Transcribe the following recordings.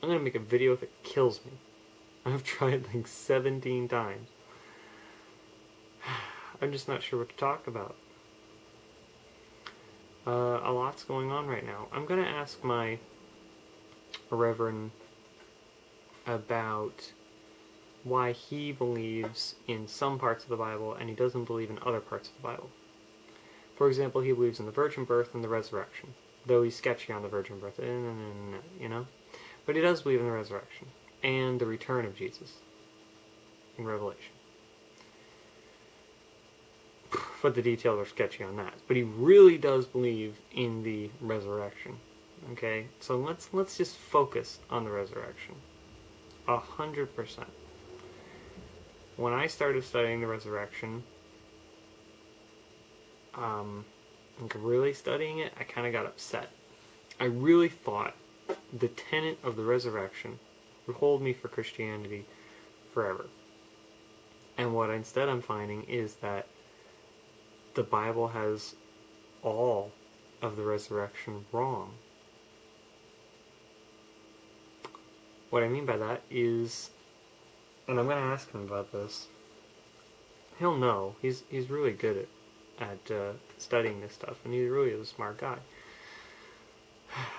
I'm going to make a video that kills me. I've tried like 17 times. I'm just not sure what to talk about. A lot's going on right now. I'm going to ask my reverend about why he believes in some parts of the Bible and he doesn't believe in other parts of the Bible. For example, he believes in the virgin birth and the resurrection, though he's sketchy on the virgin birth, you know? But he does believe in the resurrection and the return of Jesus in Revelation. But the details are sketchy on that. But he really does believe in the resurrection. Okay? So let's just focus on the resurrection. 100%. When I started studying the resurrection, like really studying it, I kind of got upset. I really thought the tenet of the resurrection would hold me for Christianity forever. And what instead I'm finding is that the Bible has all of the resurrection wrong. What I mean by that is, and I'm going to ask him about this, he'll know. He's really good at studying this stuff, and he really is a smart guy.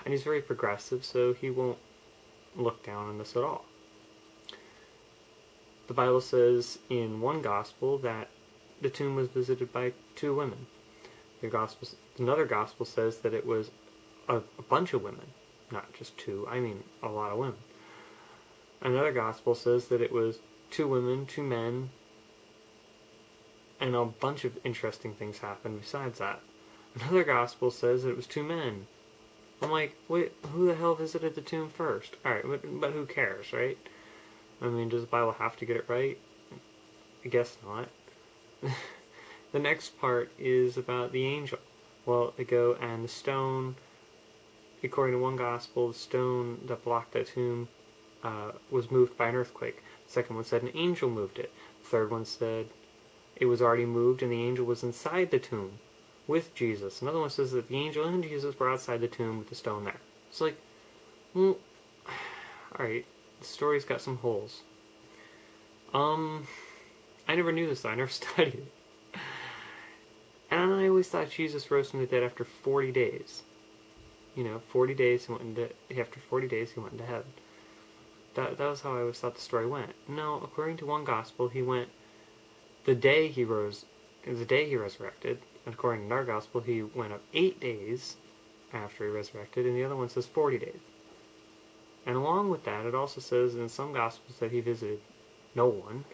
And he's very progressive, so he won't look down on this at all. The Bible says in one gospel that the tomb was visited by 2 women. Another gospel says that it was a bunch of women, not just 2, I mean a lot of women. Another gospel says that it was 2 women, 2 men, and a bunch of interesting things happened besides that. Another gospel says that it was 2 men. I'm like, wait, who the hell visited the tomb first? Alright, but who cares, right? I mean, does the Bible have to get it right? I guess not. The next part is about the angel. Well, they go and the stone, according to one gospel, the stone that blocked that tomb was moved by an earthquake. The second one said an angel moved it. The third one said it was already moved and the angel was inside the tomb with Jesus. Another one says that the angel and Jesus were outside the tomb with the stone there. It's like, well, alright, the story's got some holes. I never knew this though, I never studied it. And I always thought Jesus rose from the dead after 40 days. You know, 40 days after 40 days he went into heaven. That was how I always thought the story went. No, according to one gospel, he went the day he rose, the day he resurrected. And according to our gospel, he went up 8 days after he resurrected, and the other one says 40 days. And along with that, it also says in some gospels that he visited no one.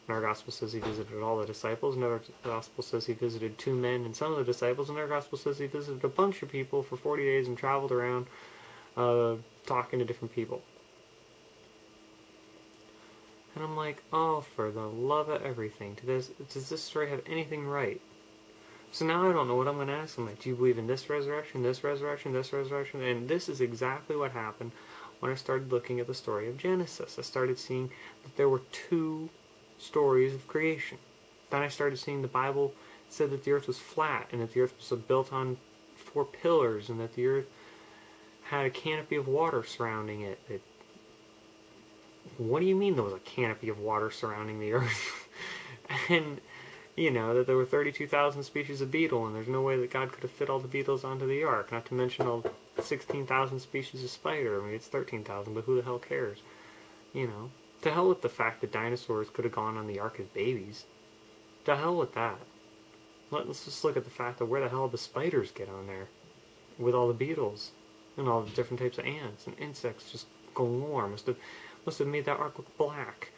Our gospel says he visited all the disciples. Another gospel says he visited 2 men and some of the disciples. Another gospel says he visited a bunch of people for 40 days and traveled around talking to different people. And I'm like, oh, for the love of everything, does this story have anything right? So now I don't know what I'm going to ask him. Like, do you believe in this resurrection, this resurrection, this resurrection? And this is exactly what happened when I started looking at the story of Genesis. I started seeing that there were 2 stories of creation. Then I started seeing the Bible said that the earth was flat and that the earth was built on 4 pillars and that the earth had a canopy of water surrounding it. What do you mean there was a canopy of water surrounding the earth? And, you know, that there were 32,000 species of beetle and there's no way that God could have fit all the beetles onto the ark, not to mention all 16,000 species of spider. I mean, it's 13,000, but who the hell cares? You know. To hell with the fact that dinosaurs could have gone on the ark as babies. To hell with that. Let's just look at the fact of where the hell the spiders get on there. With all the beetles. And all the different types of ants and insects just galore. Must have made that ark look black.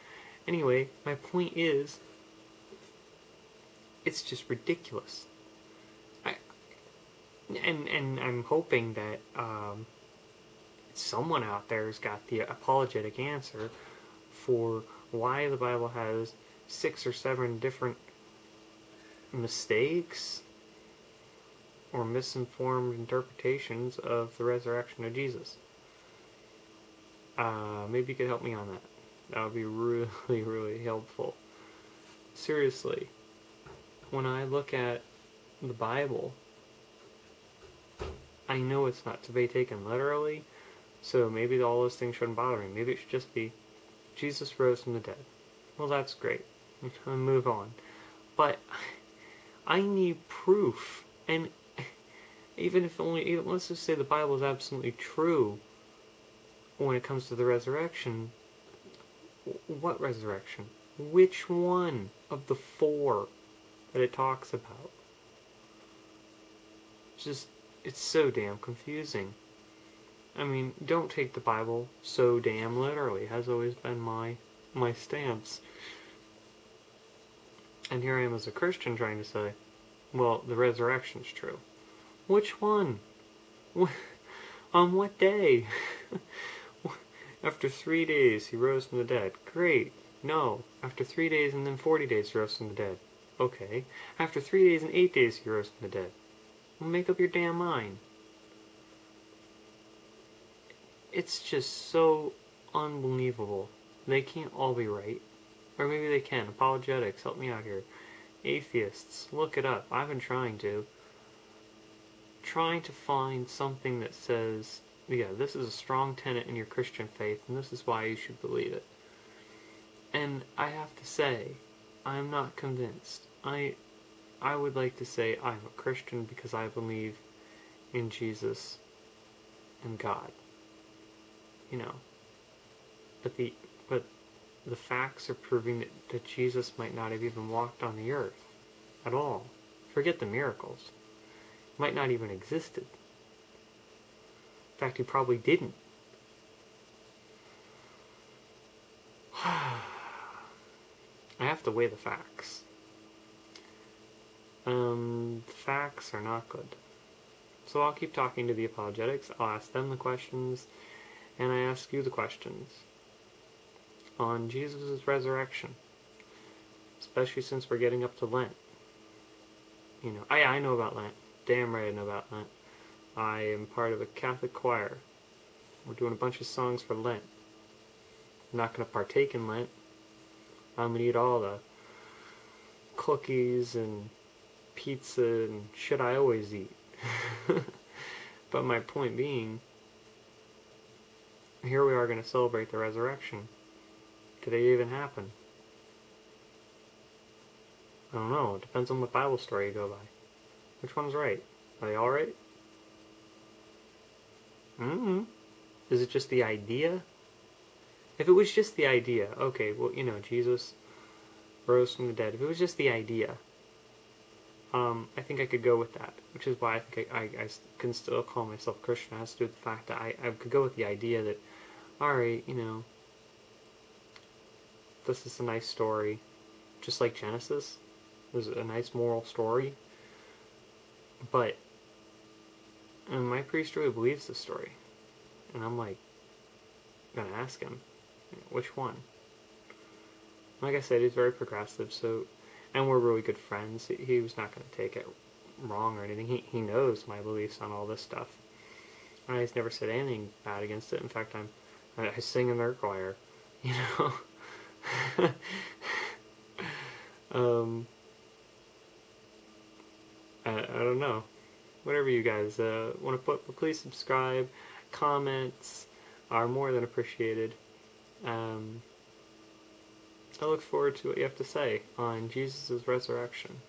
Anyway, my point is, it's just ridiculous. And I'm hoping that someone out there has got the apologetic answer for why the Bible has 6 or 7 different mistakes or misinformed interpretations of the resurrection of Jesus. Maybe you could help me on that. That would be really, really helpful. Seriously, when I look at the Bible, I know it's not to be taken literally, So maybe all those things shouldn't bother me. Maybe it should just be Jesus rose from the dead. Well, that's great. And move on. But I need proof. And even if let's just say the Bible is absolutely true when it comes to the resurrection. What resurrection? Which one of the 4 that it talks about? It's so damn confusing. I mean, don't take the Bible so damn literally, has always been my stance. And here I am as a Christian trying to say, well, the resurrection's true. Which one? On what day? After 3 days, he rose from the dead. Great. No. After 3 days and then 40 days, he rose from the dead. Okay. After 3 days and 8 days, he rose from the dead. Well, make up your damn mind. It's just so unbelievable. They can't all be right. Or maybe they can. Apologetics, help me out here. Atheists, look it up. I've been trying to find something that says, yeah, this is a strong tenet in your Christian faith, and this is why you should believe it. And I have to say, I'm not convinced. I would like to say I'm a Christian because I believe in Jesus and God. You know. But the facts are proving that Jesus might not have even walked on the earth at all. Forget the miracles. He might not even existed. In fact, he probably didn't. I have to weigh the facts. Facts are not good. So I'll keep talking to the apologetics. I'll ask them the questions, and I ask you the questions on Jesus' resurrection, especially since we're getting up to Lent. You know, I know about Lent. Damn right I know about Lent. I am part of a Catholic choir. We're doing a bunch of songs for Lent. I'm not going to partake in Lent. I'm going to eat all the cookies and pizza and shit I always eat. But my point being, here we are going to celebrate the resurrection. Did it even happen? I don't know. It depends on what Bible story you go by. Which one's right? Are they all right? Is it just the idea? If it was just the idea, okay, well, you know, Jesus rose from the dead. If it was just the idea, I think I could go with that. Which is why I think I can still call myself Christian. It has to do with the fact that I could go with the idea that, alright, you know, this is a nice story. Just like Genesis. It was a nice moral story. But my priest really believes this story. And I'm like, gonna ask him, which one? Like I said, he's very progressive, so, and we're really good friends. He was not gonna take it wrong or anything. He knows my beliefs on all this stuff. And he's never said anything bad against it. In fact, I sing in their choir, you know. I don't know. Whatever you guys want to put, please subscribe. Comments are more than appreciated. I look forward to what you have to say on Jesus' resurrection.